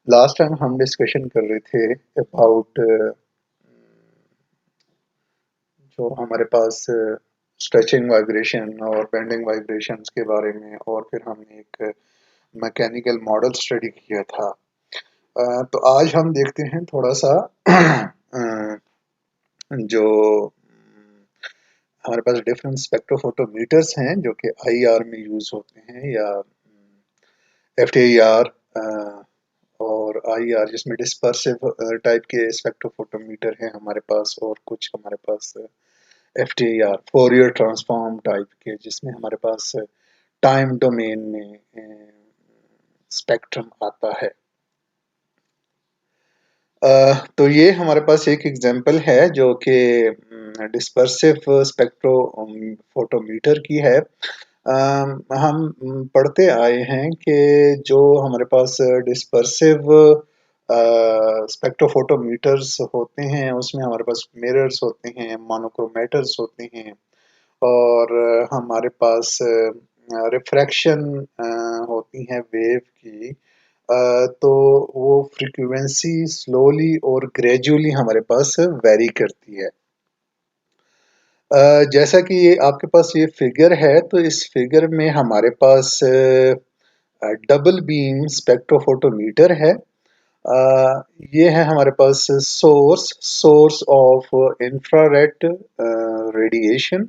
Last time हम discussion कर रहे थे अबाउट जो हमारे पास स्ट्रेचिंग वाइब्रेशन और बेंडिंग वाइब्रेशंस के बारे में, और फिर हमने एक मैकेनिकल मॉडल स्टडी किया था। तो आज हम देखते हैं थोड़ा सा अ, जो हमारे पास डिफरेंट स्पेक्ट्रोफोटोमीटर्स हैं जो कि आईआर में यूज होते हैं, या एफटीआईआर और आईआर, जिसमें डिस्पर्सिव टाइप के स्पेक्ट्रोफोटोमीटर हैं हमारे पास, और कुछ हमारे पास एफटीआईआर फोरियर ट्रांसफॉर्म टाइप के, जिसमें हमारे पास टाइम डोमेन में स्पेक्ट्रम आता है। तो ये हमारे पास एक एग्जांपल है जो कि डिस्पर्सिव स्पेक्ट्रो फोटोमीटर की है। हम पढ़ते आए हैं कि जो हमारे पास डिस्पर्सिव स्पेक्ट्रोफोटोमीटर्स होते हैं उसमें हमारे पास मिरर्स होते हैं, मोनोक्रोमेटर्स होते हैं, और हमारे पास रिफ्रैक्शन होती है वेव की। तो वो फ्रीक्वेंसी स्लोली और ग्रेजुअली हमारे पास वेरी करती है। जैसा कि ये आपके पास ये फिगर है, तो इस फिगर में हमारे पास डबल बीम स्पेक्ट्रोफोटोमीटर है। ये है हमारे पास सोर्स ऑफ इंफ्रारेड रेडिएशन,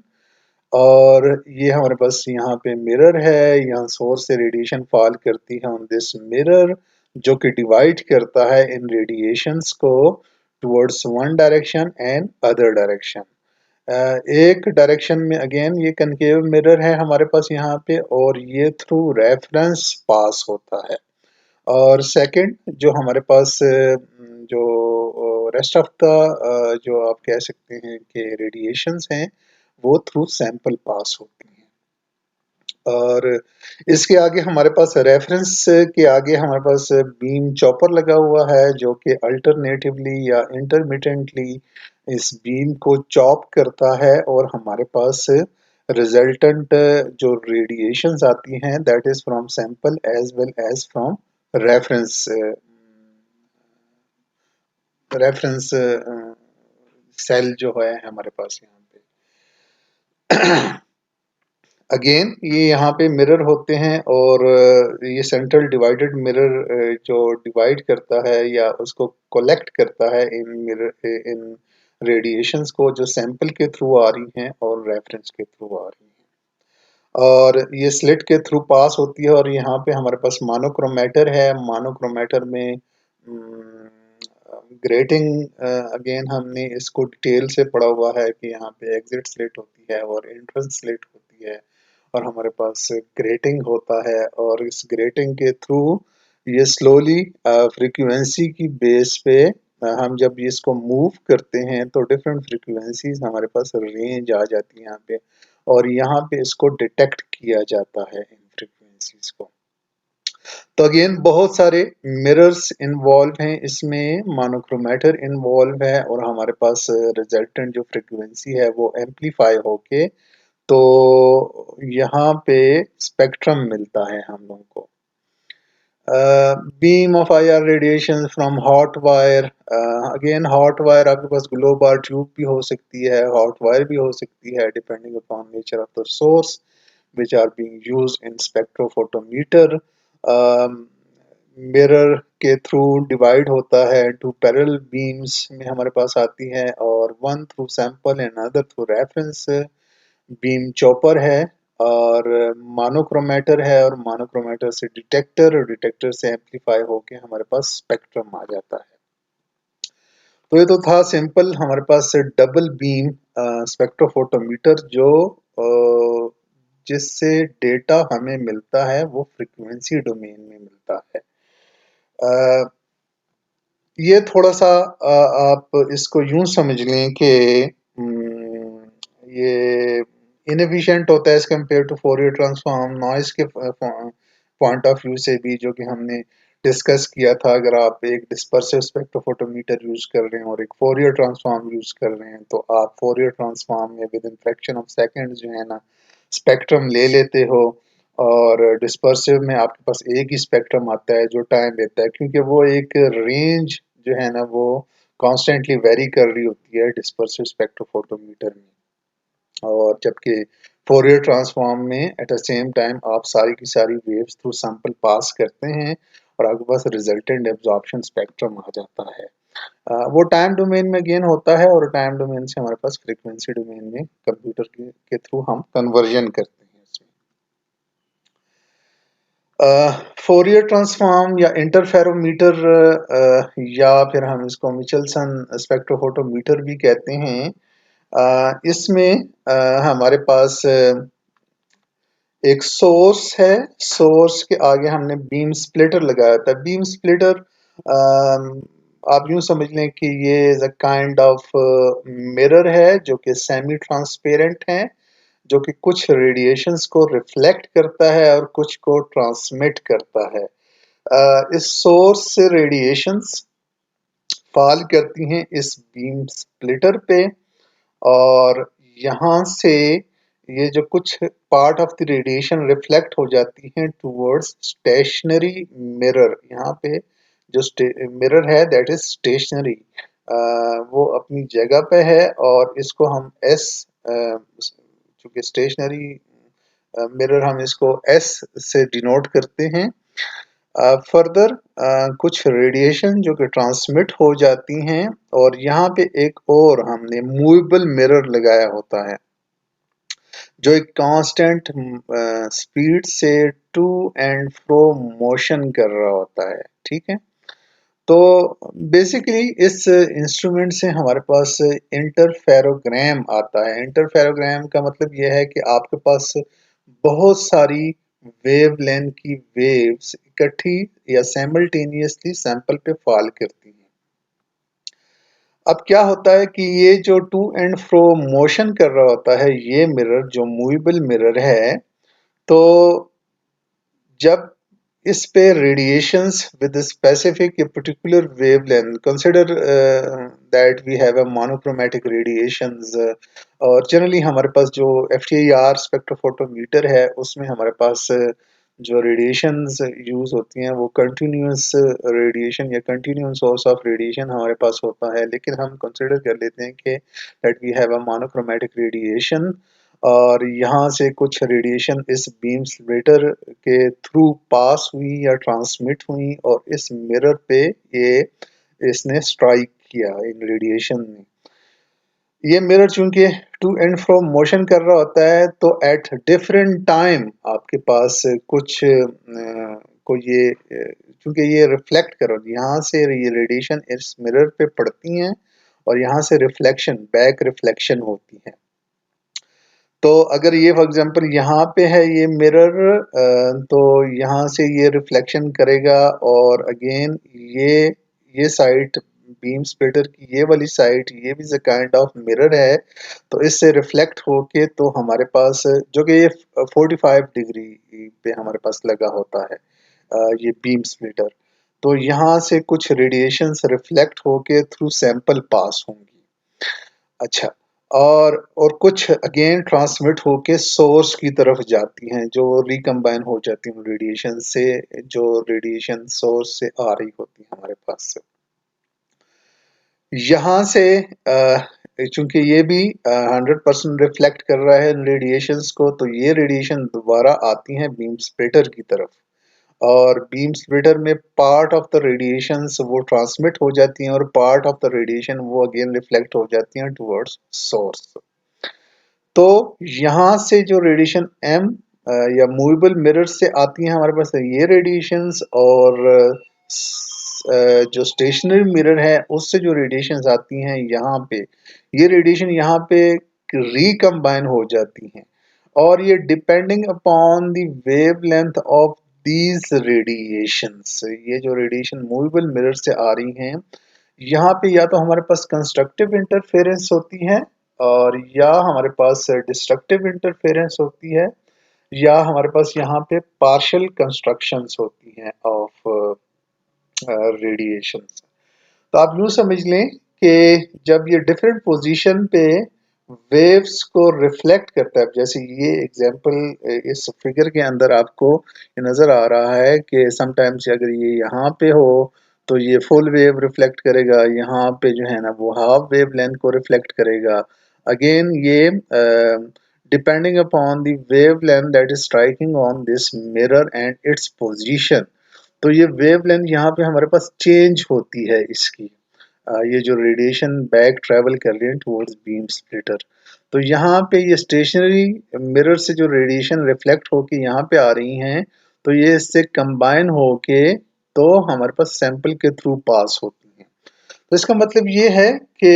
और ये हमारे पास यहाँ पे मिरर है, यहाँ सोर्स से रेडिएशन फॉल करती है ऑन दिस मिरर, जो कि डिवाइड करता है इन रेडिएशंस को towards one direction and other direction. एक डायरेक्शन में अगेन ये कनकेव मिरर है हमारे पास यहाँ पे, और ये थ्रू रेफरेंस पास होता है। और सेकंड जो हमारे पास जो रेस्ट ऑफ द जो आप कह सकते हैं कि रेडिएशंस हैं, वो थ्रू सैंपल पास होती हैं। और इसके आगे हमारे पास रेफरेंस के आगे हमारे पास बीम चॉपर लगा हुआ है, जो कि अल्टरनेटिवली या इंटरमिटेंटली इस बीम को चॉप करता है, और हमारे पास रिजल्टेंट जो रेडिएशंस आती हैं that is from sample as well as from reference reference cell जो है हमारे पास यहाँ पे। अगेन ये यहाँ पे मिरर होते हैं, और ये सेंट्रल डिवाइडेड मिरर जो डिवाइड करता है या उसको कलेक्ट करता है इन मिरर इन रेडिएशंस को, जो सैंपल के थ्रू आ रही हैं और रेफरेंस के थ्रू आ रही हैं, और ये स्लिट के थ्रू पास होती है। और यहाँ पे हमारे पास मोनोक्रोमेटर है, मोनोक्रोमेटर में ग्रेटिंग, अगेन हमने इसको डिटेल से पढ़ा हुआ है कि यहाँ पे एग्जिट स्लिट होती है और एंट्रेंस स्लिट होती है, और हमारे पास ग्रेटिंग होता है, और इस ग्रेटिंग के थ्रू ये स्लोली फ्रीक्वेंसी की बेस पे हम जब इसको मूव करते हैं तो डिफरेंट फ्रीक्वेंसीज हमारे पास रेंज आ जाती है यहाँ पे, और यहाँ पे इसको डिटेक्ट किया जाता है इन फ्रीक्वेंसीज को। तो अगेन बहुत सारे मिरर्स इन्वॉल्व हैं इसमें, मोनोक्रोमेटर इन्वॉल्व है, और हमारे पास रिजल्टेंट जो फ्रीक्वेंसी है वो एम्पलीफाई होके तो यहाँ पे स्पेक्ट्रम मिलता है हम लोगों को। Beam of IR radiation from hot wire, again hot wire आपके पास ग्लो बार ट्यूब भी हो सकती है, हॉट वायर भी हो सकती है, depending upon nature of the source which are being used in spectrophotometer. Mirror के थ्रू डिवाइड होता है टू पैरेलल बीम्स में हमारे पास आती है, और one through sample and other through reference. Beam chopper है, और मोनोक्रोमेटर है, और मोनोक्रोमेटर से डिटेक्टर, और डिटेक्टर से एम्पलीफाई होके हमारे पास स्पेक्ट्रम आ जाता है। तो ये तो था सिंपल हमारे पास डबल बीम स्पेक्ट्रोफोटोमीटर, जो जिससे डेटा हमें मिलता है वो फ्रीक्वेंसी डोमेन में मिलता है। अ, ये थोड़ा सा आप इसको यूं समझ लें कि ये इनएफिशिएंट होता है as compare to Fourier transform, noise के पॉइंट ऑफ व्यू से भी, जो कि हमने डिस्कस किया था। अगर आप एक डिस्पर्सिव स्पेक्ट्रोफोटोमीटर यूज कर रहे हैं और एक फोरियर ट्रांसफॉर्म यूज कर रहे हैं, तो आप फोरियर ट्रांसफॉर्म में with in fraction of second जो है ना स्पेक्ट्रम ले लेते हो, और डिस्पर्सिव में आपके पास एक ही स्पेक्ट्रम आता है जो टाइम लेता है, क्योंकि वो एक रेंज जो है ना वो कॉन्स्टेंटली वेरी कर रही होती है डिस्पर्सिव स्पेक्ट्रोफोटोमीटर में। और जबकि फोरियर ट्रांसफॉर्म में एट द सेम टाइम आप सारी की सारी वेव्स थ्रू सैंपल पास करते हैं और आपके पास रिजल्टेंट एब्जॉर्प्शन स्पेक्ट्रम आ जाता है। वो टाइम डोमेन में गेन होता है और टाइम डोमेन से हमारे पास फ्रीक्वेंसी डोमेन में कंप्यूटर के थ्रू हम कन्वर्जन करते हैं इसमें। फोरियर ट्रांसफॉर्म या इंटरफेरोमीटर या फिर हम इसको मिचेल्सन स्पेक्ट्रोफोटोमीटर भी कहते हैं। इसमें हमारे पास एक सोर्स है, सोर्स के आगे हमने बीम स्प्लिटर लगाया था। बीम स्प्लिटर आप यूं समझ लें कि ये is a kind of mirror है जो कि सेमी ट्रांसपेरेंट है, जो कि कुछ रेडिएशंस को रिफ्लेक्ट करता है और कुछ को ट्रांसमिट करता है। इस सोर्स से रेडिएशंस फॉल करती हैं इस बीम स्प्लिटर पे और यहाँ से ये जो कुछ part of the radiation reflect हो जाती है टुवर्ड्स स्टेशनरी मिरर। यहाँ पे जो मिरर है दैट इज स्टेशनरी, वो अपनी जगह पे है और इसको हम एस, चूंकि स्टेशनरी मिरर हम इसको एस से डिनोट करते हैं। फर्दर कुछ रेडिएशन जो कि ट्रांसमिट हो जाती हैं और यहाँ पे एक और हमने मूवेबल मिरर लगाया होता है जो एक कांस्टेंट स्पीड से टू एंड फ्रो मोशन कर रहा होता है। ठीक है, तो बेसिकली इस इंस्ट्रूमेंट से हमारे पास इंटरफेरोग्राम आता है। इंटरफेरोग्राम का मतलब यह है कि आपके पास बहुत सारी वेवलेंथ की वेव्स इकट्ठी या साइमल्टेनियसली सैंपल पे फॉल करती हैं। अब क्या होता है कि ये जो टू एंड फ्रो मोशन कर रहा होता है ये मिरर जो मूवेबल मिरर है, तो जब इस पे radiations with specific particular wavelength, consider that we have a monochromatic radiations, और जनरली हमारे पास जो FTIR स्पेक्ट्रोफोटोमीटर है उसमें हमारे पास जो रेडिएशंस यूज होती हैं वो कंटिन्यूस रेडिएशन या कंटिन्यूस सोर्स ऑफ रेडिएशन हमारे पास होता है, लेकिन हम कंसिडर कर लेते हैं कि that we have a monochromatic radiation और यहाँ से कुछ रेडिएशन इस बीम स्प्लिटर के थ्रू पास हुई या ट्रांसमिट हुई और इस मिरर पे ये इसने स्ट्राइक किया इन रेडिएशन ने। ये मिरर चूंकि टू एंड फ्रो मोशन कर रहा होता है तो एट डिफरेंट टाइम आपके पास कुछ को ये चूंकि ये रिफ्लेक्ट कर रहा है, यहाँ से ये रेडिएशन इस मिरर पे पड़ती हैं और यहाँ से रिफ्लेक्शन बैक रिफ्लेक्शन होती है। तो अगर ये फॉर एग्जांपल यहाँ पे है ये मिरर, तो यहाँ से ये रिफ्लेक्शन करेगा और अगेन ये साइड बीम स्प्लिटर की ये वाली साइड ये भी काइंड ऑफ मिरर है, तो इससे रिफ्लेक्ट होके तो हमारे पास जो कि ये 45 डिग्री पे हमारे पास लगा होता है ये बीम स्प्लिटर, तो यहाँ से कुछ रेडिएशंस रिफ्लेक्ट होके थ्रू सैंपल पास होंगी। अच्छा, और कुछ अगेन ट्रांसमिट होके सोर्स की तरफ जाती हैं जो रिकम्बाइन हो जाती हैं रेडिएशन से, जो रेडिएशन सोर्स से आ रही होती है हमारे पास से। यहाँ से चूंकि ये भी 100% रिफ्लेक्ट कर रहा है रेडिएशंस को, तो ये रेडिएशन दोबारा आती हैं बीम स्प्लिटर की तरफ और बीम स्प्लिटर में पार्ट ऑफ द रेडिएशंस वो ट्रांसमिट हो जाती हैं और पार्ट ऑफ द रेडिएशन वो अगेन रिफ्लेक्ट हो जाती हैं टुवर्ड्स सोर्स। तो यहाँ से जो रेडिएशन एम या मूवेबल मिरर से आती हैं हमारे पास ये रेडिएशंस और जो स्टेशनरी मिरर है उससे जो रेडिएशंस आती हैं यहाँ पे, ये रेडिएशन यहाँ पे रिकम्बाइन हो जाती हैं और ये depending upon the wavelength of these radiations, ये जो रेडिएशन मूवेबल मिरर से आ रही हैं यहाँ पे या तो हमारे पास कंस्ट्रक्टिव इंटरफेरेंस होती है और या हमारे पास डिस्ट्रक्टिव इंटरफेरेंस होती है या हमारे पास यहाँ पे पार्शियल कंस्ट्रक्शंस होती हैं ऑफ रेडिएशन। तो आप यूँ समझ लें कि जब ये डिफरेंट पोजीशन पे वेव्स को रिफ्लेक्ट करता है। जैसे ये एग्जांपल इस फिगर के अंदर आपको ये नज़र आ रहा है कि समटाइम्स अगर ये यहाँ पे हो तो ये फुल वेव रिफ्लेक्ट करेगा, यहाँ पे जो है ना वो हाफ वेव लेंथ को रिफ्लेक्ट करेगा। अगेन ये depending upon the wave length that is striking on this mirror and its position, तो ये वेव लेंथ यहाँ पे हमारे पास चेंज होती है इसकी। ये जो रेडिएशन बैक ट्रेवल कर रही है टुवर्ड्स बीम स्प्लिटर, तो यहाँ पे ये स्टेशनरी मिरर से जो रेडिएशन रिफ्लेक्ट होके यहाँ पे आ रही हैं, तो ये इससे कंबाइन होके तो हमारे पास सैंपल के थ्रू पास होती हैं। तो इसका मतलब ये है कि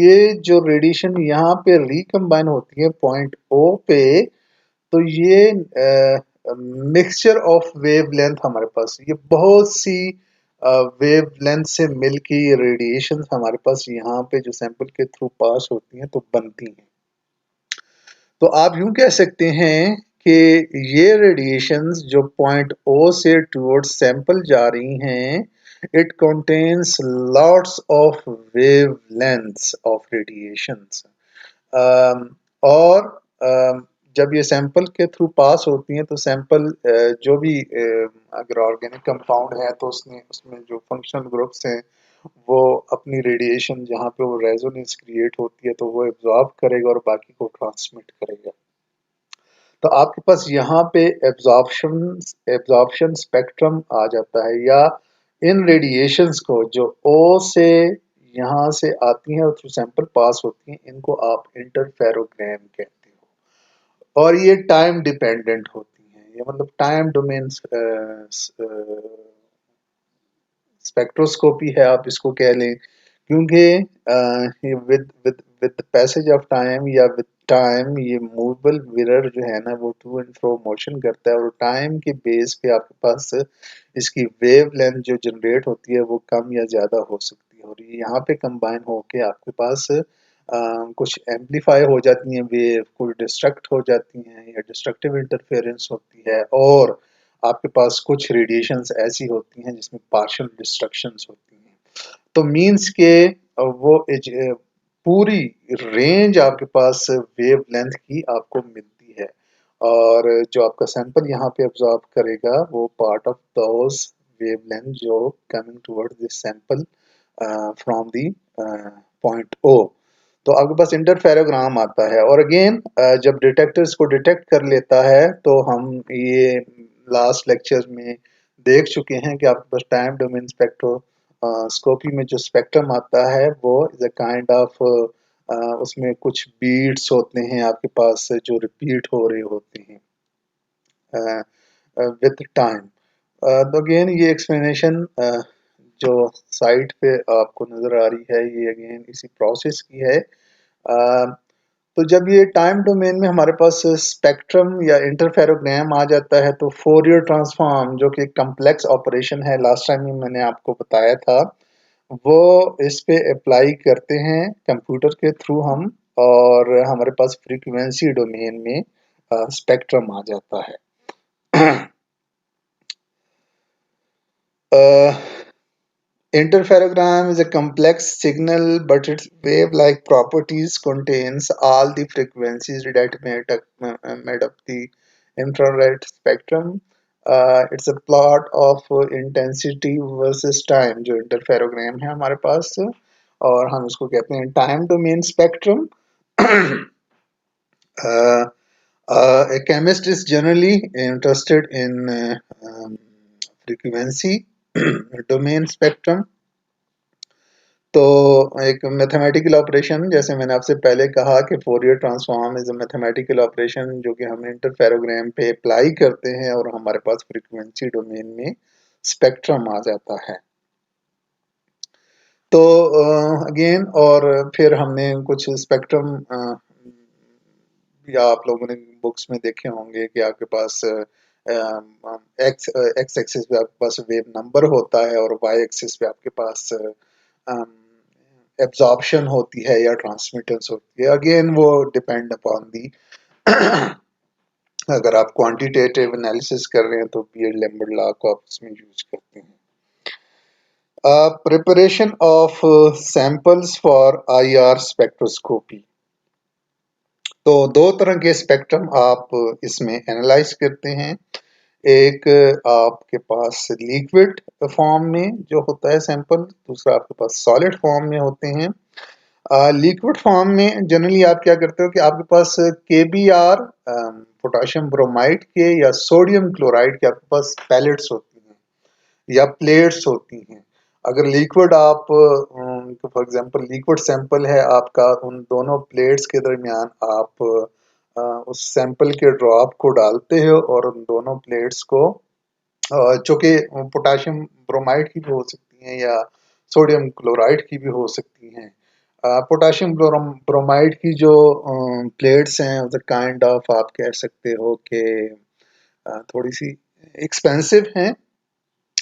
ये जो रेडिएशन यहाँ पे रिकम्बाइन होती है पॉइंट ओ पे, तो ये मिक्सचर ऑफ वेवलेंथ हमारे पास, ये बहुत सी वेवलेंथ से मिलके ये रेडिएशन हमारे पास यहाँ पे जो सैंपल के थ्रू पास होती हैं तो बनती हैं। तो आप यूं कह सकते हैं कि ये रेडिएशंस जो पॉइंट ओ से टुवर्ड्स सैंपल जा रही हैं, it contains lots of wavelengths of radiations. और जब ये सैंपल के थ्रू पास होती हैं तो सैंपल जो भी अगर ऑर्गेनिक कंपाउंड है तो उसने उसमें जो फंक्शनल ग्रुप्स हैं वो अपनी रेडिएशन जहाँ पे वो रेजोनेंस क्रिएट होती है तो वो एब्जॉर्ब करेगा और बाकी को ट्रांसमिट करेगा। तो आपके पास यहाँ पे एब्जॉर्प्शन स्पेक्ट्रम आ जाता है, या इन रेडिएशंस को जो ओ से यहाँ से आती हैं और थ्रू सैंपल पास होती हैं, इनको आप इंटरफेरोग्राम कहते हो। और ये टाइम डिपेंडेंट होती हैं, ये मतलब टाइम डोमेन स्पेक्ट्रोस्कोपी है आप इसको कह लें, क्योंकि with with with passage of time या विद टाइम ये मूवेबल मिरर जो है ना वो टू एंड फ्रो मोशन करता है, और टाइम के बेस पे आपके पास इसकी वेव लेंथ जो जनरेट होती है वो कम या ज़्यादा हो सकती है, और ये यहाँ पे कंबाइन होके आपके पास कुछ एम्पलीफाई हो जाती हैं वेव, कुछ डिस्ट्रक्ट हो जाती हैं या डिस्ट्रक्टिव इंटरफेरेंस होती है, और आपके पास कुछ रेडिएशंस ऐसी होती हैं जिसमें पार्शियल डिस्ट्रक्शंस होती हैं। तो मीन्स के वो पूरी रेंज आपके पास वेव लेंथ की आपको मिलती है, और जो आपका सैंपल यहाँ पे ऑब्जॉर्व करेगा वो part of those wavelength जो coming towards this sample from the point O. तो आपके पास इंटरफेरोग्राम आता है, और अगेन जब डिटेक्टर इसको डिटेक्ट कर लेता है तो हम ये लास्ट लेक्चर में देख चुके हैं कि आपके पास टाइम डोमेन स्पेक्ट्रोस्कोपी में जो स्पेक्ट्रम आता है वो इज अ काइंड ऑफ उसमें कुछ बीट्स होते हैं आपके पास जो रिपीट हो रहे होते हैं विद टाइम। तो अगेन ये एक्सप्लेनेशन जो साइट पे आपको नज़र आ रही है ये अगेन इसी प्रोसेस की है। तो जब ये टाइम डोमेन में हमारे पास स्पेक्ट्रम या इंटरफेरोग्राम आ जाता है तो फोरियर ट्रांसफॉर्म जो कि कम्प्लेक्स ऑपरेशन है, लास्ट टाइम मैंने आपको बताया था, वो इस पे अप्लाई करते हैं कंप्यूटर के थ्रू हम, और हमारे पास फ्रीक्वेंसी डोमेन में स्पेक्ट्रम आ जाता है। Interferogram is a complex signal, but its wave-like properties contains all the frequencies that made up the infrared spectrum. It's a plot of intensity versus time जो interferogram है हमारे पास, और हम इसको कहते हैं time domain spectrum. uh, a chemist is generally interested in frequency domain spectrum. तो एक मैथमेटिकल ऑपरेशन, जैसे मैंने आपसे पहले कहा कि Fourier transform is a mathematical operation जो कि हम इंटरफेरोग्राम पे अप्लाई करते हैं और हमारे पास फ्रीक्वेंसी डोमेन में स्पेक्ट्रम आ जाता है। तो अगेन और फिर हमने कुछ स्पेक्ट्रम या आप लोगों ने बुक्स में देखे होंगे कि आपके पास एक्स एक्स एक्सिस पे आपके पास वेव नंबर होता है और वाई एक्सिस पे आपके पास एब्जॉर्प्शन होती है या ट्रांसमिटेंस होती है। अगेन वो डिपेंड अपॉन दी अगर आप क्वांटिटेटिव एनालिसिस कर रहे हैं तो बीयर-लैम्बर्ट लॉ को आप उसमें यूज करते हैं। Preparation of samples for IR spectroscopy. तो दो तरह के स्पेक्ट्रम आप इसमें एनालाइज करते हैं। एक आपके पास लिक्विड फॉर्म में जो होता है सैंपल, दूसरा आपके पास सॉलिड फॉर्म में होते हैं। लिक्विड फॉर्म में जनरली आप क्या करते हो कि आपके पास केबीआर, पोटाशियम ब्रोमाइड के या सोडियम क्लोराइड के आपके पास पैलेट्स होती हैं या प्लेट्स होती हैं। अगर लिक्विड आप फॉर एग्जांपल लिक्विड सैंपल है आपका, उन दोनों प्लेट्स के दरमियान आप उस सैंपल के ड्रॉप को डालते हो और उन दोनों प्लेट्स को जो कि पोटाशियम ब्रोमाइड की भी हो सकती हैं या सोडियम क्लोराइड की भी हो सकती हैं। पोटाशियम ब्रोमाइड की जो प्लेट्स हैं द काइंड ऑफ आप कह सकते हो कि थोड़ी सी एक्सपेंसिव हैं,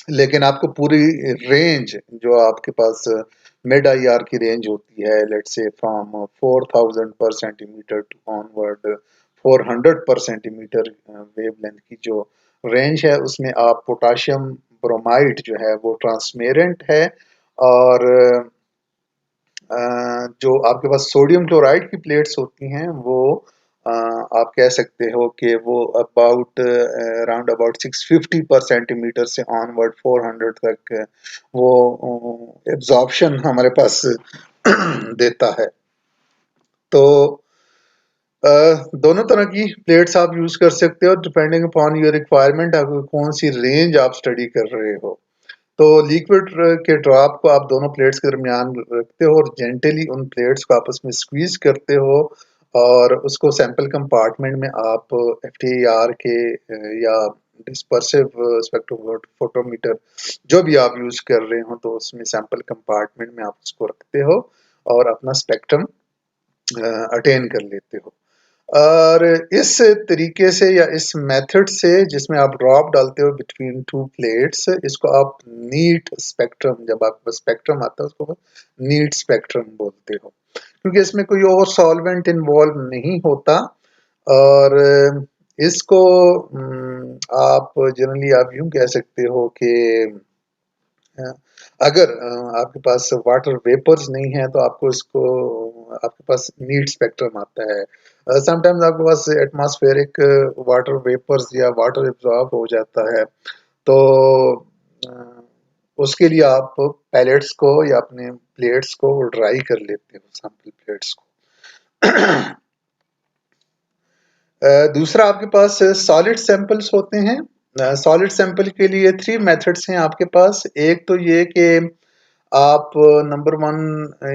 लेकिन आपको पूरी रेंज जो आपके पास मिड आईआर की रेंज होती है, लेट्स से फ्रॉम 4000 पर सेंटीमीटर टू ऑनवर्ड 400 पर सेंटीमीटर वेवलेंथ की जो रेंज है, उसमें आप पोटाशियम ब्रोमाइड जो है वो ट्रांसमेरेंट है। और जो आपके पास सोडियम क्लोराइड की प्लेट्स होती हैं वो आप कह सकते हो कि वो अबाउट अराउंड अबाउट 650 पर सेंटीमीटर से ऑनवर्ड 400 तक वो एब्जॉर्प्शन हमारे पास देता है। तो दोनों तरह की प्लेट्स आप यूज कर सकते हो डिपेंडिंग अपॉन योर रिक्वायरमेंट, आपको कौन सी रेंज आप स्टडी कर रहे हो। तो लिक्विड के ड्रॉप को आप दोनों प्लेट्स के दरमियान रखते हो और जेंटली उन प्लेट्स को आपस में स्क्वीज करते हो और उसको सैंपल कंपार्टमेंट में आप एफटीआर के या डिस्पर्सिव स्पेक्ट्रोफोटोमीटर जो भी आप यूज कर रहे हो, तो उसमें सैंपल कंपार्टमेंट में आप उसको रखते हो और अपना स्पेक्ट्रम अटेन कर लेते हो। और इस तरीके से या इस मेथड से जिसमें आप ड्रॉप डालते हो बिटवीन टू प्लेट्स, इसको आप नीट स्पेक्ट्रम, जब आपको स्पेक्ट्रम आता है उसको नीट स्पेक्ट्रम बोलते हो, क्योंकि इसमें कोई और सॉल्वेंट इन्वॉल्व नहीं होता। और इसको आप जनरली आप यूं कह सकते हो कि अगर आपके पास वाटर वेपर्स नहीं है तो आपको इसको आपके पास नीट स्पेक्ट्रम आता है। समटाइम्स आपके पास एटमॉस्फेरिक वाटर वेपर्स या वाटर एब्जॉर्ब हो जाता है, तो अ, उसके लिए आप पैलेट्स को या अपने प्लेट्स को ड्राई कर लेते हो, सैंपल प्लेट्स को। दूसरा आपके पास सॉलिड सैंपल्स होते हैं। सॉलिड सैंपल के लिए थ्री मेथड्स हैं आपके पास। एक तो ये कि आप नंबर वन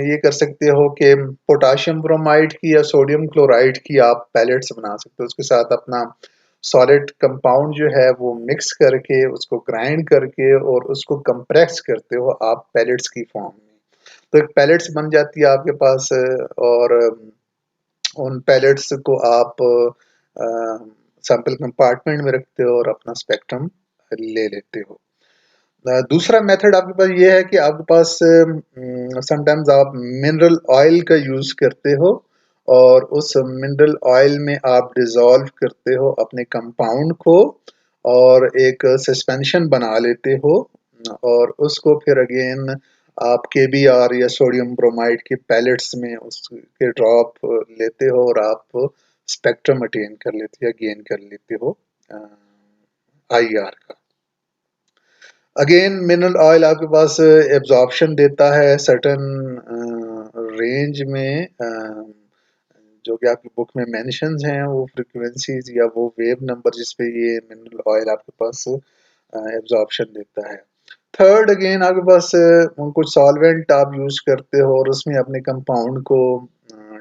ये कर सकते हो कि पोटाशियम ब्रोमाइड की या सोडियम क्लोराइड की आप पैलेट्स बना सकते हो, उसके साथ अपना सॉलिड कंपाउंड जो है वो मिक्स करके उसको ग्राइंड करके और उसको कंप्रेस करते हो आप पैलेट्स की फॉर्म में, तो एक पैलेट्स बन जाती है आपके पास। और उन पैलेट्स को आप सैंपल कंपार्टमेंट में रखते हो और अपना स्पेक्ट्रम ले लेते हो। दूसरा मेथड आपके पास ये है कि आपके पास समटाइम्स आप मिनरल ऑयल का यूज करते हो और उस मिनरल ऑयल में आप डिसॉल्व करते हो अपने कंपाउंड को और एक सस्पेंशन बना लेते हो और उसको फिर अगेन आप केबीआर या सोडियम ब्रोमाइड के पैलेट्स में उसके ड्रॉप लेते हो और आप स्पेक्ट्रम अटेन कर लेते हो या गेन कर लेते हो आईआर का। अगेन मिनरल ऑयल आपके पास एब्जॉर्प्शन देता है सर्टन रेंज में, जो कि आपकी बुक में मेंशंस हैं वो फ्रीक्वेंसीज या वो वेव नंबर जिस पे ये मिनरल ऑयल आपके पास एब्जॉर्प्शन देता है। थर्ड अगेन आपके पास कुछ सॉल्वेंट आप यूज करते हो और उसमें अपने कंपाउंड को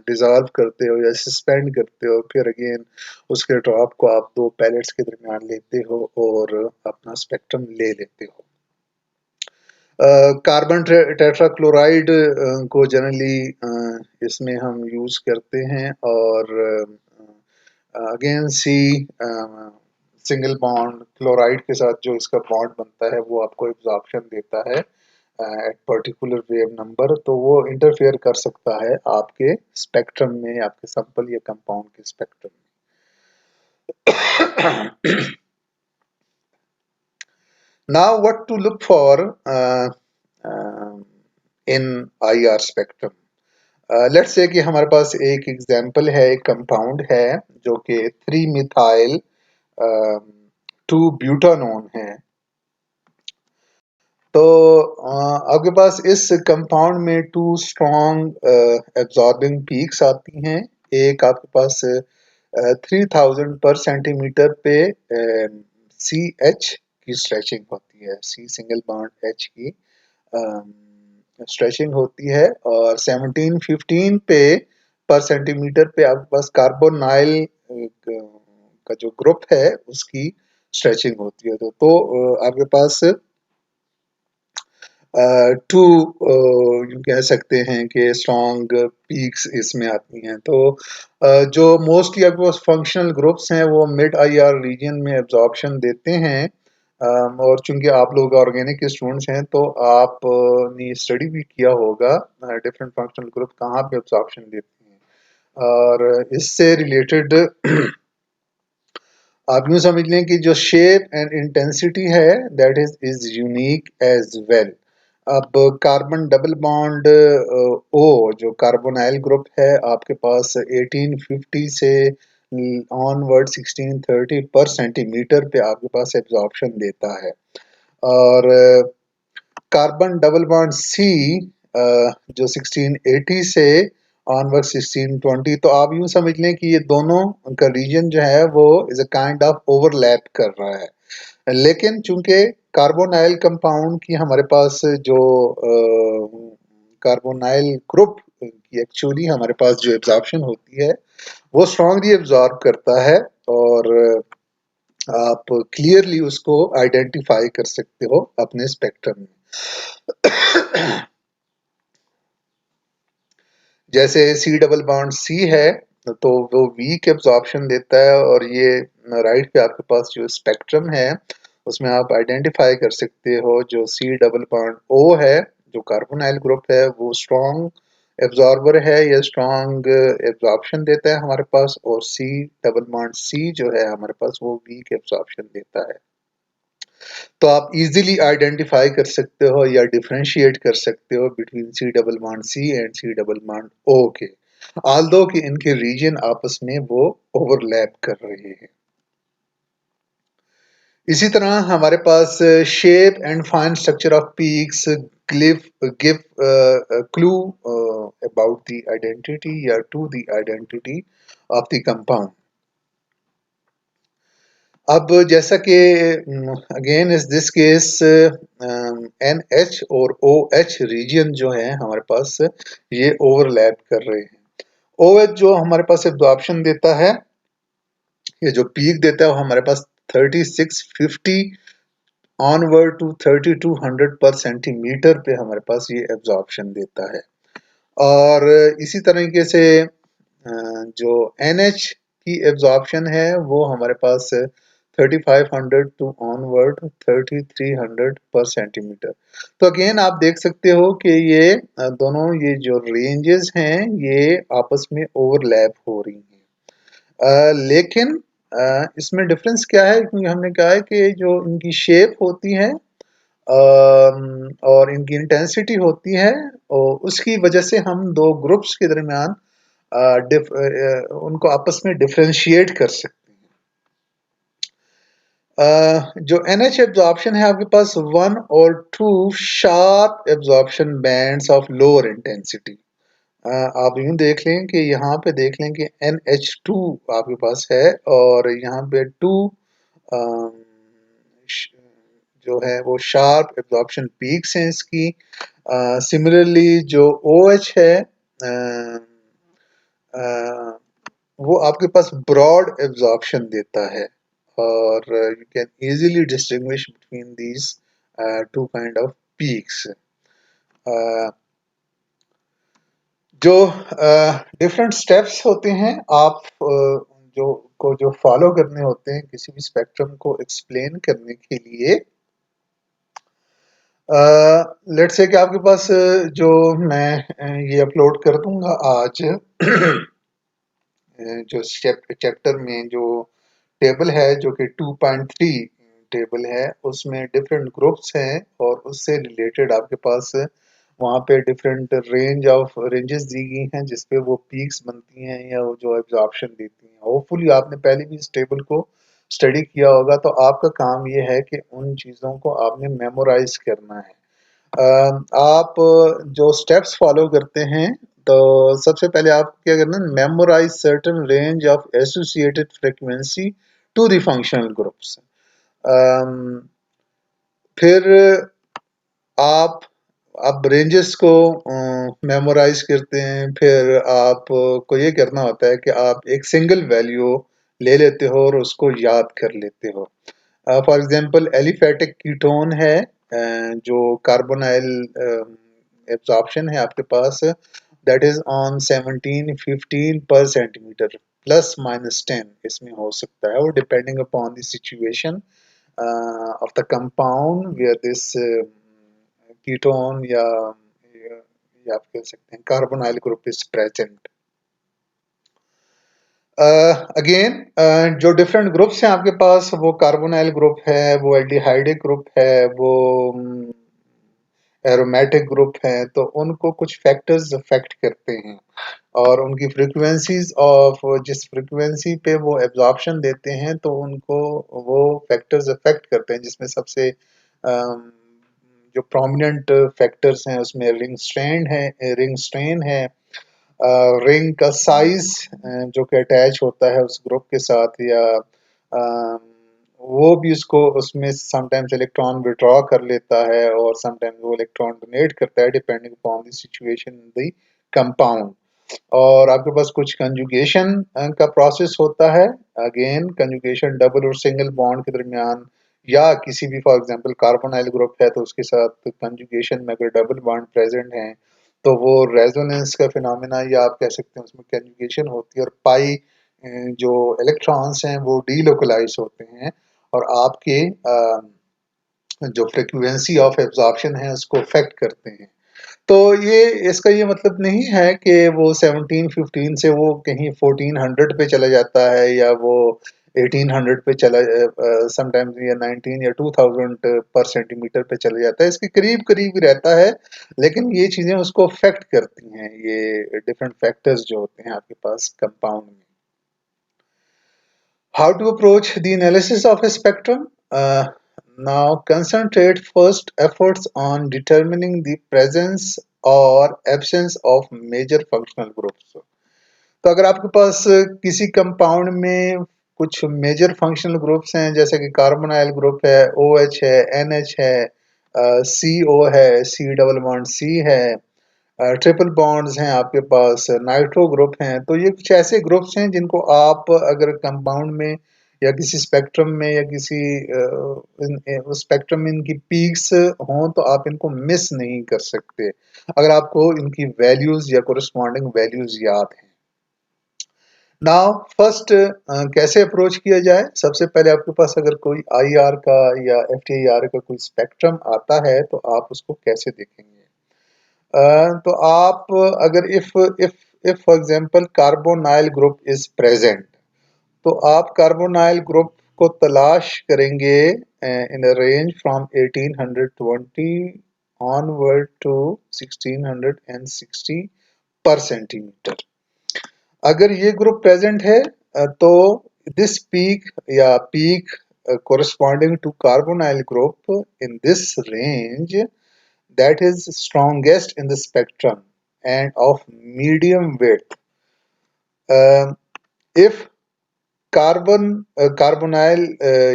डिजॉल्व करते हो या सस्पेंड करते हो, फिर अगेन उसके ड्रॉप को आप दो पैलेट्स के दरमियान लेते हो और अपना स्पेक्ट्रम ले लेते हो। कार्बन टेट्राक्लोराइड को जनरली इसमें हम यूज करते हैं और again C single bond chloride के साथ जो इसका बॉन्ड बनता है वो आपको एब्जॉर्प्शन देता है एट पर्टिकुलर वेव नंबर, तो वो इंटरफेयर कर सकता है आपके स्पेक्ट्रम में, आपके सैंपल या कंपाउंड के स्पेक्ट्रम में। Now, what to look for in IR spectrum? Let's say कि हमारे पास एक एग्जांपल है, एक कंपाउंड है जो कि 3 मिथाइल 2 ब्यूटानोन है। तो आपके पास इस कंपाउंड में 2 स्ट्रॉन्ग एब्जॉर्बिंग पीक्स आती हैं। एक आपके पास 3000 पर सेंटीमीटर पे सी एच की स्ट्रेचिंग होती है, सी सिंगल बॉन्ड एच की स्ट्रेचिंग होती है, और 1715 पे पर सेंटीमीटर पे आपके पास कार्बोनाइल का जो ग्रुप है उसकी स्ट्रेचिंग होती है। तो आपके पास टू यूँ कह सकते हैं कि स्ट्रॉन्ग पीक्स इसमें आती हैं। तो जो मोस्टली आपके पास फंक्शनल ग्रुप्स हैं वो मिड आईआर रीजन में एब्जॉर्प्शन देते हैं। और चूंकि आप लोग ऑर्गेनिक के स्टूडेंट्स हैं तो आपने स्टडी भी किया होगा डिफरेंट फंक्शनल ग्रुप कहाँ पे एब्जॉर्प्शन देते हैं, और इससे रिलेटेड आप यूँ समझ लें कि जो शेप एंड इंटेंसिटी है that is unique as well. अब कार्बन डबल बॉन्ड ओ जो कार्बोनाइल ग्रुप है आपके पास 1850 से ऑनवर्ड 1630 पर सेंटीमीटर पे आपके पास एब्जॉर्प्शन देता है। और कार्बन डबल बॉन्ड सी जो 1680 से ऑनवर्ड 1620, तो आप यूं समझ लें कि ये दोनों का रीजन जो है वो is a kind of overlap कर रहा है। लेकिन चूंकि कार्बोनाइल कंपाउंड की हमारे पास जो कार्बोनाइल ग्रुप की एक्चुअली हमारे पास जो एब्जॉर्प्शन होती है वो स्ट्रांगली एब्जॉर्ब करता है, और आप क्लियरली उसको आइडेंटिफाई कर सकते हो अपने स्पेक्ट्रम में। जैसे सी डबल बॉन्ड सी है तो वो वीक एब्जॉर्प्शन देता है, और ये राइट पे आपके पास जो स्पेक्ट्रम है उसमें आप आइडेंटिफाई कर सकते हो जो सी डबल बॉन्ड ओ है जो कार्बोनाइल ग्रुप है वो स्ट्रॉन्ग एब्जॉर्बर है या स्ट्रॉन्ग एब्जॉर्प्शन देता है हमारे पास, और सी डबल बॉन्ड सी जो है हमारे पास वो वीक एब्जॉर्प्शन देता है। तो आप इजीली आइडेंटिफाई कर सकते हो या डिफरेंशिएट कर सकते हो between C double bond C and C double bond O के, ऑल्दो कि इनके रीजन आपस में वो ओवरलैप कर रहे हैं। इसी तरह हमारे पास shape and fine structure of peaks give clue about the identity या to the identity of the compound. अब जैसा कि अगेन इस दिस केस एन एच और ओ एच रीजन जो है हमारे पास ये ओवरलैप कर रहे हैं। ओ एच जो हमारे पास एब्जॉर्प्शन देता है, ये जो पीक देता है वो हमारे पास 3650 ऑनवर्ड टू 3200 पर सेंटीमीटर पे हमारे पास ये एब्जॉर्प्शन देता है। और इसी तरीके से जो NH की एब्जॉर्प्शन है वो हमारे पास 3500 टू ऑनवर्ड 3300 पर सेंटीमीटर। तो अगेन आप देख सकते हो कि ये दोनों ये जो रेंजेस हैं ये आपस में ओवरलैप हो रही हैं। लेकिन इसमें डिफरेंस क्या है, क्योंकि हमने कहा है कि जो इनकी शेप होती है और इनकी इंटेंसिटी होती है और उसकी वजह से हम दो ग्रुप्स के दरमियान उनको आपस में डिफरेंशिएट कर सकते हैं। जो NH एब्जॉर्प्शन है आपके पास 1 और 2 sharp absorption bands of lower intensity. आप यूं देख लें कि यहाँ पे देख लें कि NH2 आपके पास है और यहाँ पे 2 जो है वो शार्प एब्जॉर्प्शन पीक्स हैं इसकी। सिमिलरली जो OH है वो आपके पास ब्रॉड एब्जॉर्प्शन देता है, और you can easily distinguish between these two kind of peaks. जो डिफरेंट स्टेप्स होते हैं आप जो फॉलो करने होते हैं किसी भी स्पेक्ट्रम को एक्सप्लेन करने के लिए। लेट्स से कि आपके पास जो मैं ये अपलोड कर दूंगा आज जो चैप्टर में जो टेबल है जो कि 2.3 टेबल है उसमें डिफरेंट ग्रुप्स हैं और उससे रिलेटेड आपके पास वहाँ पे डिफरेंट रेंजेस दी गई हैं जिसपे वो पीक्स बनती हैं या वो जो एब्जॉर्प्शन देती हैं। होपफुली आपने पहले भी इस टेबल को स्टडी किया होगा, तो आपका काम ये है कि उन चीज़ों को आपने मेमोराइज करना है। आप जो स्टेप्स फॉलो करते हैं, तो सबसे पहले आप क्या करना है, memorise certain range of associated frequency to the functional groups. फिर आप अब रेंजेस को मेमोराइज करते हैं, फिर आपको ये करना होता है कि आप एक सिंगल वैल्यू ले लेते हो और उसको याद कर लेते हो। फॉर एग्जांपल एलिफेटिक कीटोन है, जो कार्बोनाइल एब्जॉर्प्शन है आपके पास, दैट इज ऑन 17-15 पर सेंटीमीटर, प्लस माइनस 10 इसमें हो सकता है, वो depending upon the situation of the compound where this ketone या आप कह सकते हैं carbonyl group is present. Again जो डिफरेंट ग्रुप्स हैं आपके पास, वो कार्बोनाइल ग्रुप है, वो एल्डिहाइडिक ग्रुप है, वो एरोमेटिक ग्रुप है, तो उनको कुछ फैक्टर्स अफेक्ट करते हैं और उनकी फ्रीक्वेंसीज ऑफ जिस फ्रीक्वेंसी पे वो एब्जॉर्प्शन देते हैं, तो उनको वो फैक्टर्स अफेक्ट करते हैं, जिसमें सबसे जो प्रोमिनेंट फैक्टर्स हैं उसमें रिंग स्ट्रेन है, रिंग का साइज जो कि अटैच होता है उस ग्रुप के साथ, या वो भी उसको उसमें समटाइम्स इलेक्ट्रॉन विड्रॉ कर लेता है और समटाइम्स वो इलेक्ट्रॉन डोनेट करता है, depending upon the situation in the compound. और आपके पास कुछ कंजुगेशन का प्रोसेस होता है। अगेन कंजुगेशन डबल और सिंगल बॉन्ड के दरमियान, या किसी भी फॉर एग्जांपल कार्बोनाइल ग्रुप है तो उसके साथ कंजुगेशन में अगर डबल बॉन्ड प्रेजेंट है तो वो रेजोनेंस का फिनोमेना, या आप कह सकते हैं उसमें कंजुगेशन होती है, और पाई जो इलेक्ट्रॉन्स हैं वो डीलोकलाइज होते हैं और आपके जो फ्रिक्वेंसी ऑफ एब्जॉर्प्शन है उसको अफेक्ट करते हैं। तो ये इसका ये मतलब नहीं है कि वो 17-15 से वो कहीं 1400 पे चला जाता है, या वो 1800 पे चला समटाइम्स, या 19 या 2000 पर सेंटीमीटर पे चला जाता है। इसके करीब करीब ही रहता है, लेकिन ये चीज़ें उसको अफेक्ट करती हैं, ये डिफरेंट फैक्टर्स जो होते हैं आपके पास कंपाउंड में। How to approach the analysis of a spectrum? Now, concentrate first efforts on determining the presence or absence of major functional groups. तो अगर आपके पास किसी कंपाउंड में कुछ मेजर फंक्शनल ग्रुप्स हैं, जैसे कि कार्बोनाइल ग्रुप है, OH है, NH है, CO है, C डबल बॉन्ड C है, ट्रिपल बॉन्ड्स हैं आपके पास, नाइट्रो ग्रुप हैं, तो ये कुछ ऐसे ग्रुप्स हैं जिनको आप अगर कंपाउंड में या किसी स्पेक्ट्रम में या किसी उस स्पेक्ट्रम में इनकी पीक्स हों तो आप इनको मिस नहीं कर सकते अगर आपको इनकी वैल्यूज या कोरिस्पॉन्डिंग वैल्यूज याद हैं। नाउ फर्स्ट कैसे अप्रोच किया जाए? सबसे पहले आपके पास अगर कोई IR का या FTIR का कोई स्पेक्ट्रम आता है तो आप उसको कैसे देखेंगे? तो आप अगर if for example carbonyl group is present, तो आप कार्बोनाइल ग्रुप को तलाश करेंगे in a range from 1820 onward to 1660 per centimetre. अगर ये ग्रुप प्रेजेंट है तो this peak corresponding to carbonyl group in this range that is strongest in the spectrum and of medium width. If carbonyl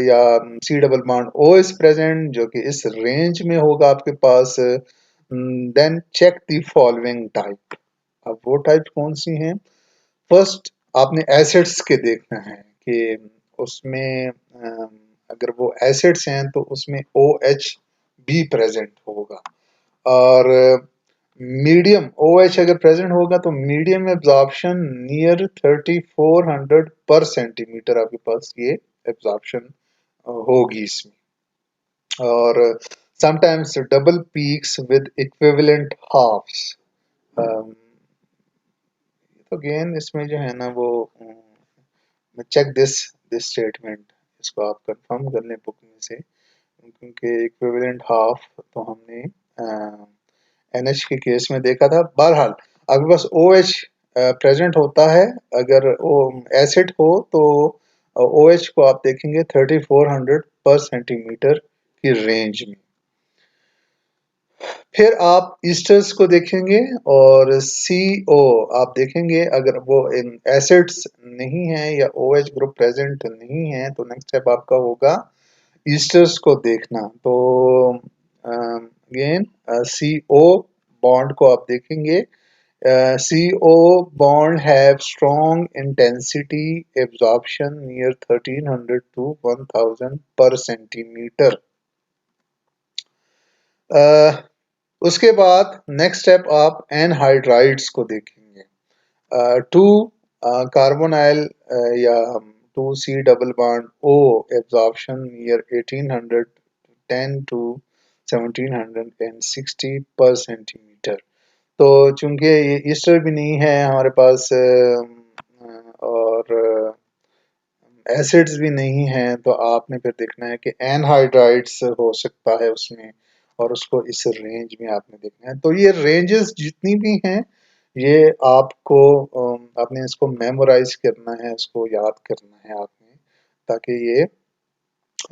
या C double bond O is present, जो कि इस range में होगा आपके पास, then check the following type. अब वो टाइप कौन सी हैं? फर्स्ट आपने एसिड्स के देखना है कि उसमें अगर वो एसिड्स हैं तो उसमें OH भी प्रेजेंट होगा, और मीडियम OH अगर प्रेजेंट होगा तो मीडियम एब्जॉर्प्शन नियर 3400 पर सेंटीमीटर आपके पास ये एब्जॉर्प्शन होगी इसमें। और sometimes double peaks with equivalent halves. Again इसमें जो है ना वो चेक दिस स्टेटमेंट, इसको आप कंफर्म कर लें बुक में से, क्योंकि इक्विवेलेंट हाफ तो हमने NH के केस में देखा था। बहरहाल आपके पास OH प्रेजेंट होता है, अगर वो एसिड हो तो OH को आप देखेंगे 3400 पर सेंटीमीटर की रेंज में। फिर आप ईस्टर्स को देखेंगे और CO आप देखेंगे, अगर वो इन एसिड्स नहीं है या OH ग्रुप प्रेजेंट नहीं है तो नेक्स्ट स्टेप आपका होगा ईस्टर्स को देखना। तो अगेन CO बॉन्ड को आप देखेंगे, CO bond have strong intensity absorption near 1300 to 1000 per centimeter. उसके बाद नेक्स्ट स्टेप आप एनहाइड्राइड्स को देखेंगे। टू कार्बोनाइल या 2C double bond O absorption near 1810 to 1760 पर सेंटीमीटर। तो चूंकि ये ईस्टर भी नहीं है हमारे पास और एसिड्स भी नहीं हैं, तो आपने फिर देखना है कि एनहाइड्राइड्स हो सकता है उसमें, और उसको इस रेंज में आपने देखना है। तो ये रेंजेस जितनी भी हैं ये आपको आपने इसको मेमोराइज करना है, इसको याद करना है आपने, ताकि ये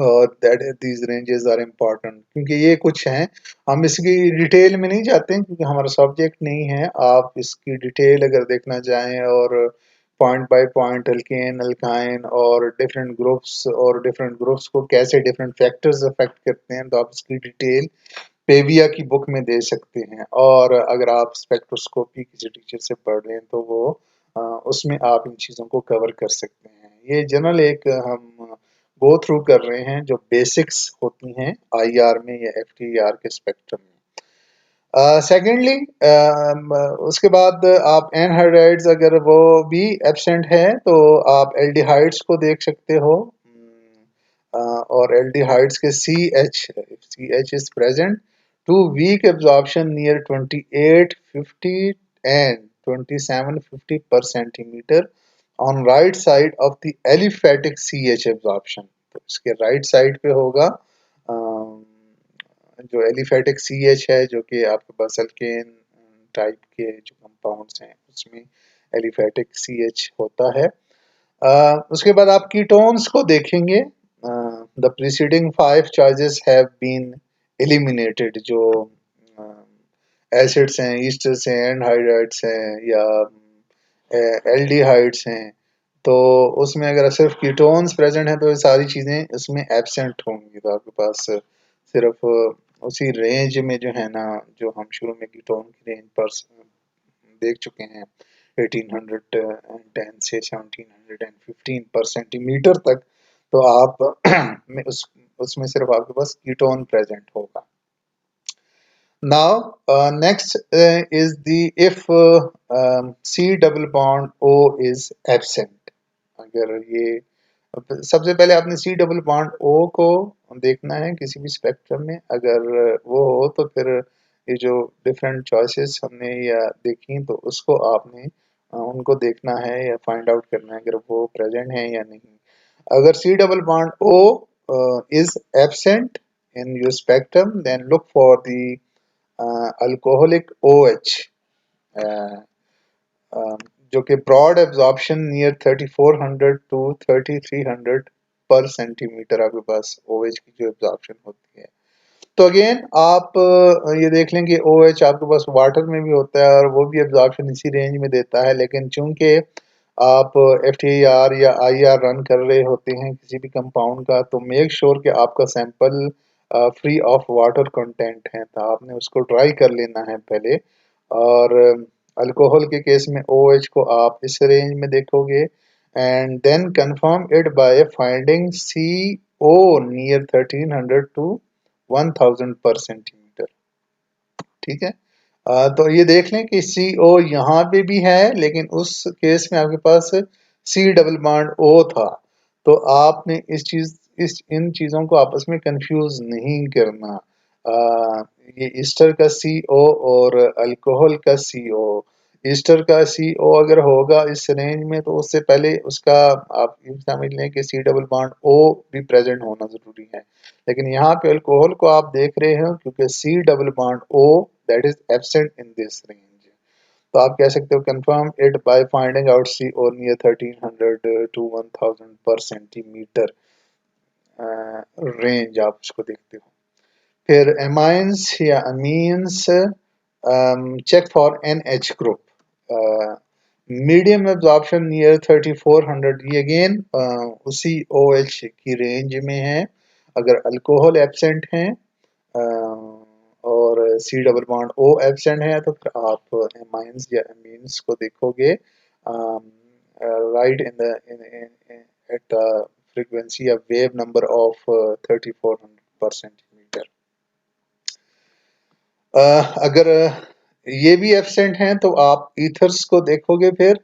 और that these ranges are important, क्योंकि ये कुछ हैं, हम इसकी डिटेल में नहीं जाते हैं क्योंकि हमारा सब्जेक्ट नहीं है। आप इसकी डिटेल अगर देखना चाहें और point by point alkane alkyne और डिफरेंट ग्रुप्स को कैसे डिफरेंट फैक्टर्स अफेक्ट करते हैं, तो आप इसकी डिटेल पेविया की बुक में दे सकते हैं। और अगर आप स्पेक्ट्रोस्कोपी किसी टीचर से पढ़ रहे हैं तो वो उसमें आप इन चीज़ों को कवर कर सकते हैं। ये जनरल एक हम गो थ्रू कर रहे हैं जो बेसिक्स होती हैं IR में या FTIR के स्पेक्ट्रम में। सेकेंडली उसके बाद आप एनहाइड्राइड्स अगर वो भी एब्सेंट है तो आप एल्डिहाइड्स को देख सकते हो। और एल्डिहाइड्स के CH is present two weak absorption near 2850 and 2750 पर centimetre on right side of the aliphatic CH absorption. तो इसके राइट साइड पे होगा जो एलिफेटिक CH है, जो कि आपके पास अल्केन टाइप के जो कंपाउंड्स हैं उसमें एलिफेटिक CH होता है। उसके बाद आप कीटोन्स को देखेंगे। The preceding 5 charges have been eliminated, जो एसिड्स हैं, ईस्टर्स हैं, एनहाइड्राइड्स हैं या एल्डिहाइड्स हैं, तो उसमें अगर सिर्फ कीटोन्स प्रेजेंट हैं तो ये सारी चीज़ें उसमें एब्सेंट होंगी। तो आपके पास सिर्फ उसी रेंज में जो है ना, जो हम शुरू में कीटोन की रेंज पर देख चुके हैं 1810 से 1715 पर सेंटीमीटर तक, तो आप उसमें सिर्फ आपके पास कीटोन प्रेजेंट होगा। Now next is the if C double bond O is absent। अगर ये सबसे पहले आपने C डबल बॉन्ड O को देखना है किसी भी स्पेक्ट्रम में, अगर वो हो तो फिर ये जो डिफरेंट चॉइसेस हमने या देखी तो उसको आपने उनको देखना है या फाइंड आउट करना है अगर वो प्रेजेंट है या नहीं। अगर C double bond O is absent in your spectrum, then look for the alcoholic OH, जो कि ब्रॉड एब्जॉर्प्शन नियर 3400 टू 3300 पर सेंटीमीटर आपके पास OH की जो एब्जॉर्प्शन होती है। तो अगेन आप ये देख लें कि OH आपके पास वाटर में भी होता है और वो भी एब्जॉर्प्शन इसी रेंज में देता है, लेकिन चूंकि आप FTIR या IR रन कर रहे होते हैं किसी भी कंपाउंड का, तो मेक श्योर कि आपका sample free of water content है, तो आपने उसको ड्राई कर लेना है पहले। और अल्कोहल के केस में OH को आप इस रेंज में देखोगे and then confirm it by finding CO near 1300 to 1000 पर सेंटीमीटर। ठीक है, तो ये देख लें कि CO यहाँ पे भी है, लेकिन उस केस में आपके पास C डबल बॉन्ड O था। तो आपने इस इन चीज़ों को आपस में कंफ्यूज नहीं करना। ये ईस्टर का CO और अल्कोहल का CO, ईस्टर का CO अगर होगा इस रेंज में तो उससे पहले उसका आप ये समझ लें कि C डबल बॉन्ड O भी प्रेजेंट होना ज़रूरी है। लेकिन यहाँ पे अल्कोहल को आप देख रहे हो क्योंकि C double bond O that is absent in this range. तो आप कह सकते हो confirm it by finding out CO near 1300 to 1000 per centimeter range, आप उसको देखते हो. फिर amines या amines, check for NH group. Medium absorption near 3400, ये अगेन उसी OH की रेंज में है. अगर अल्कोहल एब्सेंट है और C double bond O absent है तो फिर आप एमाइंस या एमीन्स को देखोगे right in the at frequency या वेव नंबर ऑफ 3400 पर सेंटीमीटर. अगर ये भी एब्सेंट हैं तो आप ईथर्स को देखोगे. फिर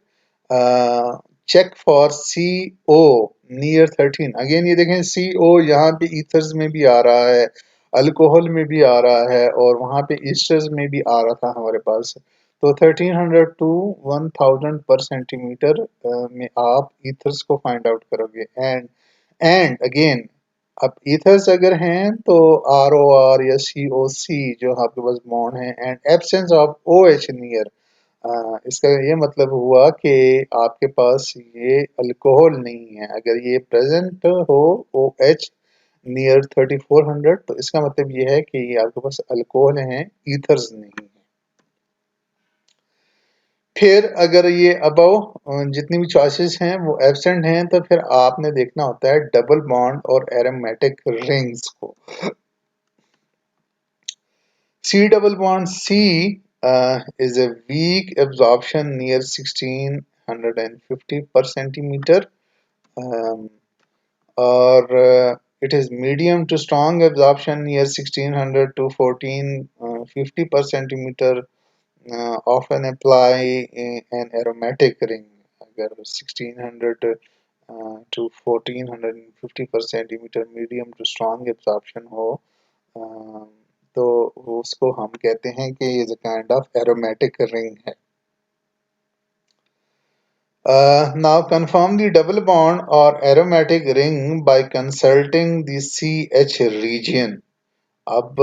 check for CO near 13. Again ये देखें CO यहाँ पे ईथर्स में भी आ रहा है, अल्कोहल में भी आ रहा है और वहाँ पे ईस्टर्स में भी आ रहा था हमारे पास. तो 1300 टू 1000 पर सेंटीमीटर में आप ईथर्स को फाइंड आउट करोगे. एंड अगेन अब ईथर्स अगर हैं तो ROR या COC जो आपके पास बॉन्ड है and absence of OH near, इसका ये मतलब हुआ कि आपके पास ये अल्कोहल नहीं है. अगर ये प्रेजेंट हो OH नियर 3400 तो इसका मतलब ये है कि ये आपके पास अल्कोहल है, ईथर्स नहीं है. फिर अगर ये अबव जितनी भी चॉइसेस हैं वो एब्सेंट हैं तो फिर आपने देखना होता है डबल बॉन्ड और एरोमेटिक रिंग्स को. C double bond C is a weak absorption near 1650 per centimeter, um, or it is medium to strong absorption near 1600 to 1450 per centimeter. Often apply an aromatic ring. अगर 1600 to 1450 per centimeter medium to strong absorption हो तो उसको हम कहते हैं कि ये kind of aromatic ring है. Now confirm the double bond और aromatic ring by consulting the CH region. अब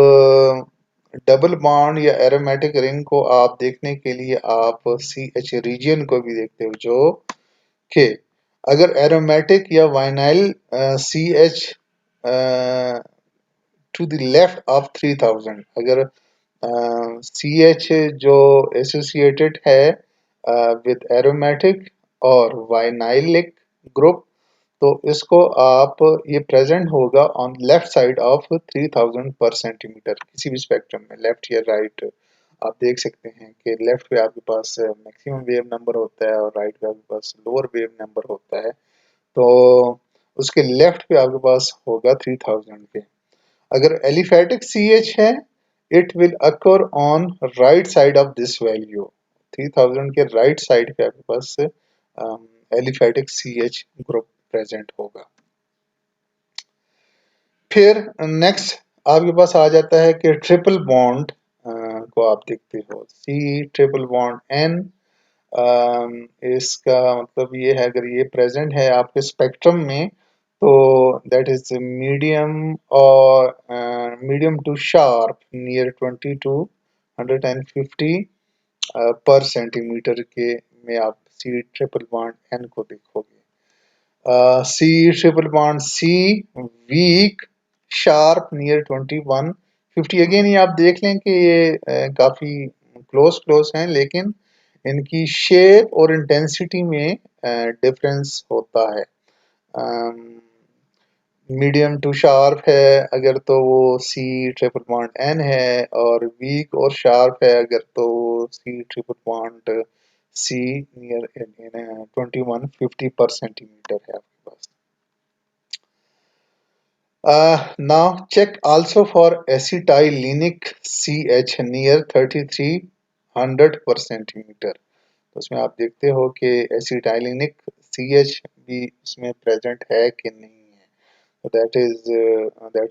डबल बॉन्ड या एरोमेटिक रिंग को आप देखने के लिए आप CH रीजन को भी देखते हो, जो कि अगर एरोमेटिक या vinyl CH to the left of 3000, अगर CH जो एसोसिएटेड है विद एरोमेटिक और वाइनाइलिक ग्रुप तो इसको आप ये प्रेजेंट होगा ऑन लेफ्ट साइड ऑफ 3000 पर सेंटीमीटर किसी भी स्पेक्ट्रम में, लेफ्ट या राइट. आप देख सकते हैं कि लेफ्ट पे आपके पास मैक्सिमम वेव नंबर होता है और राइट पे आपके पास लोअर वेव नंबर होता है. तो उसके लेफ्ट पे आपके पास होगा 3000 पे. अगर एलिफेटिक CH है it will occur on right side of this value. 3000 के राइट साइड पे आपके पास एलिफेटिक CH ग्रुप प्रेजेंट होगा. फिर नेक्स्ट आपके पास आ जाता है कि ट्रिपल बॉन्ड को आप देखते हो. C ट्रिपल बॉन्ड N, इसका मतलब ये है अगर ये प्रेजेंट है आपके स्पेक्ट्रम में तो दैट इज मीडियम और medium to sharp near 20 to 150 पर सेंटीमीटर के में आप C ट्रिपल बॉन्ड N को देखोगे. C triple bond C weak sharp near 2150. Again ये आप देख लें कि ये काफ़ी क्लोज हैं लेकिन इनकी शेप और इंटेंसिटी में डिफरेंस होता है. मीडियम टू शार्प है अगर तो वो C ट्रिपल बॉन्ड N है और वीक और शार्प है अगर तो वो C triple bond C near 2150 पर सेंटीमीटर है आपके पास. Now check also for acetylenic CH near 3300 per centimeter. तो उसमें आप देखते हो कि एसिटाइलिनिक CH भी उसमें प्रेजेंट है कि नहीं है. तो that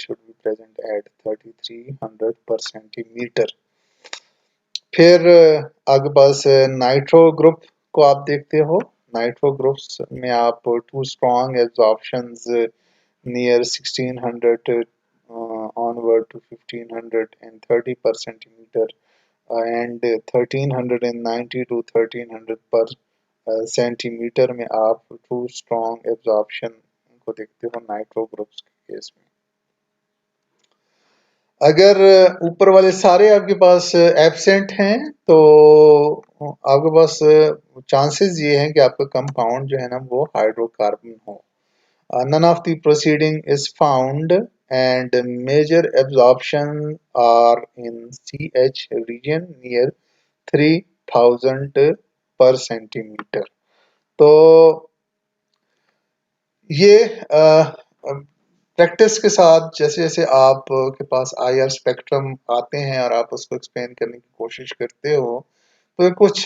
should be present at 3300 per centimeter. फिर आपके पास नाइट्रो ग्रुप को आप देखते हो. नाइट्रो ग्रुप्स में आप two strong absorptions near 1600 onward to 1530 per centimeter and 1390 to 1300 per centimetre में आप टू स्ट्रॉन्ग एब्जॉर्प्शन को देखते हो नाइट्रो ग्रुप्स के केस में। अगर ऊपर वाले सारे आपके पास एब्सेंट हैं तो आपके पास चांसेस ये हैं कि आपका कंपाउंड जो है ना वो हाइड्रोकार्बन हो। None of the proceeding is found and major absorption are in CH region near 3000 पर सेंटीमीटर। तो ये प्रैक्टिस के साथ जैसे जैसे आप के पास IR स्पेक्ट्रम आते हैं और आप उसको एक्सप्लेन करने की कोशिश करते हो तो कुछ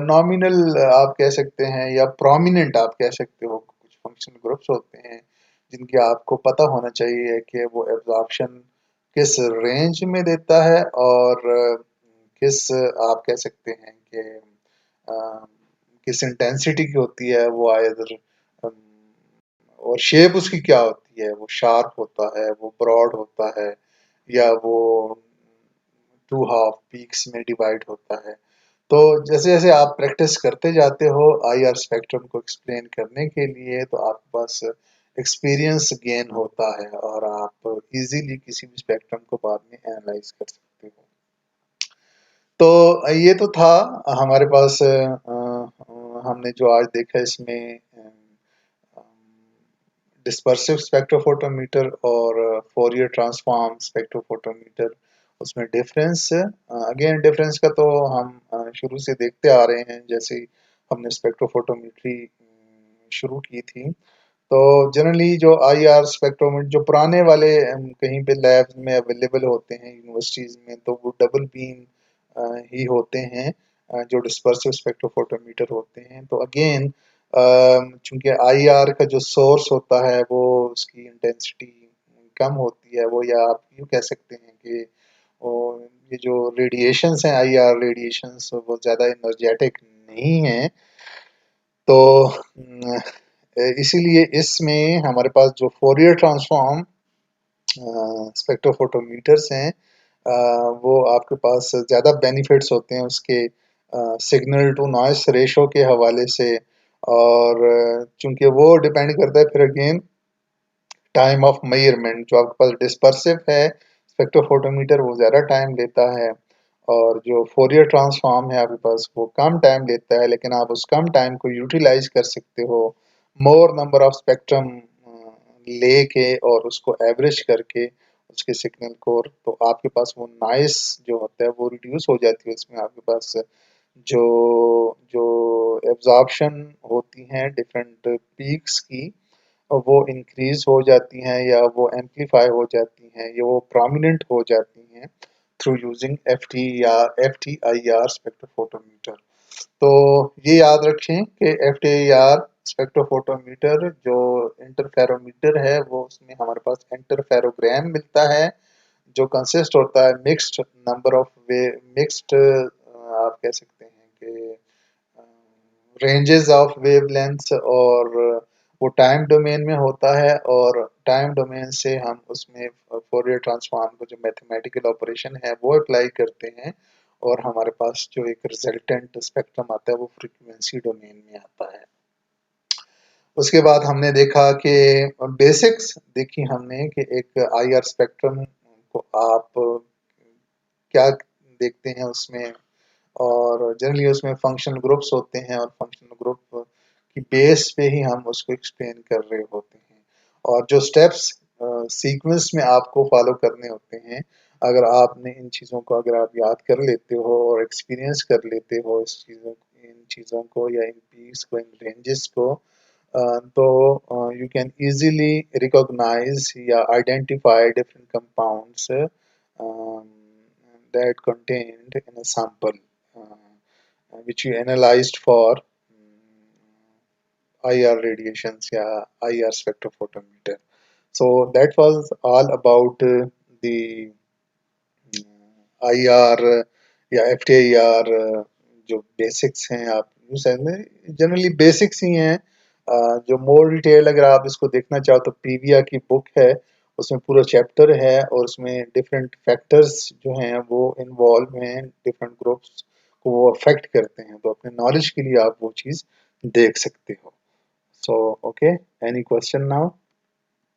नॉमिनल आप कह सकते हैं या प्रोमिनेंट आप कह सकते हो, कुछ फंक्शनल ग्रुप्स होते हैं जिनकी आपको पता होना चाहिए कि वो एब्जॉर्प्शन किस रेंज में देता है और किस आप कह सकते हैं कि अ, किस इंटेंसिटी की होती है वो आयदर, और शेप उसकी क्या होती है, वो शार्प होता है, वो ब्रॉड होता है या वो टू हाफ पीक्स में डिवाइड होता है। तो जैसे जैसे आप प्रैक्टिस करते जाते हो IR स्पेक्ट्रम को एक्सप्लेन करने के लिए तो आपके पास एक्सपीरियंस गेन होता है और आप इजीली किसी भी स्पेक्ट्रम को बाद में एनालाइज कर सकते हो। तो ये तो था हमारे पास हमने जो आज देखा इसमें डिस्पर्सिव स्पेक्ट्रोफोटोमीटर और फोरियर ट्रांसफॉर्म स्पेक्ट्रोफोटोमीटर, उसमें डिफरेंस, अगेन डिफरेंस का तो हम शुरू से देखते आ रहे हैं जैसे ही हमने स्पेक्ट्रोफोटोमेट्री शुरू की थी। तो जनरली जो IR स्पेक्ट्रोमीटर जो पुराने वाले कहीं पे लैब में अवेलेबल होते हैं यूनिवर्सिटीज में तो वो डबल बीम ही होते हैं, जो डिस्पर्सिव स्पेक्ट्रोफोटोमीटर होते हैं। तो अगेन चूंकि IR का जो सोर्स होता है वो उसकी इंटेंसिटी कम होती है, वो या आप यूँ कह सकते हैं कि वो ये जो रेडिएशंस हैं IR रेडिएशंस वो ज़्यादा एनर्जेटिक नहीं हैं। तो इसीलिए इसमें हमारे पास जो फोरियर ट्रांसफॉर्म स्पेक्ट्रोफोटोमीटर्स हैं वो आपके पास ज़्यादा बेनिफिट्स होते हैं उसके सिग्नल टू नॉइस रेशो के हवाले से, और चूंकि वो डिपेंड करता है फिर अगेन टाइम ऑफ मेजरमेंट। जो आपके पास डिस्पर्सिव है स्पेक्ट्रोफोटोमीटर वो ज़्यादा टाइम लेता है और जो फोरियर ट्रांसफॉर्म है आपके पास वो कम टाइम लेता है, लेकिन आप उस कम टाइम को यूटिलाइज कर सकते हो मोर नंबर ऑफ स्पेक्ट्रम लेके और उसको एवरेज करके उसके सिग्नल को, तो आपके पास वो नॉइस जो होता है वो रिड्यूस हो जाती है। उसमें आपके पास जो जो एब्जॉर्प्शन होती हैं डिफरेंट पीक्स की वो इंक्रीज हो जाती हैं या वो एम्पलीफाई हो जाती हैं या वो प्रोमिनेंट हो जाती हैं थ्रू यूजिंग FT या FTIR स्पेक्ट्रोफोटोमीटर। तो ये याद रखें कि FTIR स्पेक्ट्रोफोटोमीटर जो इंटरफेरोमीटर है वो उसमें हमारे पास इंटरफेरोग्राम मिलता है जो कंसिस्ट होता है mixed number of way mixed आप कह सकते हैं कि रेंजेस ऑफ वेवलेंथ्स, और वो टाइम डोमेन में होता है और टाइम डोमेन से हम उसमें फोरियर ट्रांसफॉर्म को जो मैथमेटिकल ऑपरेशन है वो अप्लाई करते हैं और हमारे पास जो एक रिजल्टेंट स्पेक्ट्रम आता है वो फ्रीक्वेंसी डोमेन में आता है। उसके बाद हमने देखा कि बेसिक्स देखी हमने कि एक IR स्पेक्ट्रम को आप क्या देखते हैं उसमें, और जनरली उसमें फंक्शनल ग्रुप्स होते हैं और फंक्शनल ग्रुप की बेस पे ही हम उसको एक्सप्लेन कर रहे होते हैं और जो स्टेप्स सीक्वेंस में आपको फॉलो करने होते हैं। अगर आपने इन चीज़ों को अगर आप याद कर लेते हो और एक्सपीरियंस कर लेते हो इन चीज़ों को या इन पीस को इन रेंजेस को, तो यू कैन इजीली रिकॉग्नाइज या identify different compounds that contained in a sample which you analyzed for IR radiations या IR spectrophotometer. So that was all about the IR या FTIR जो basics हैं आप यूँ समझें जनरली बेसिक्स ही हैं। जो मोर डिटेल अगर आप इसको देखना चाहो तो PVR की बुक है उसमें पूरा चैप्टर है और उसमें डिफरेंट फैक्टर्स जो हैं वो इन्वॉल्व हैं, डिफरेंट ग्रुप्स को वो अफेक्ट करते हैं, तो अपने नॉलेज के लिए आप वो चीज़ देख सकते हो। So okay, any question now?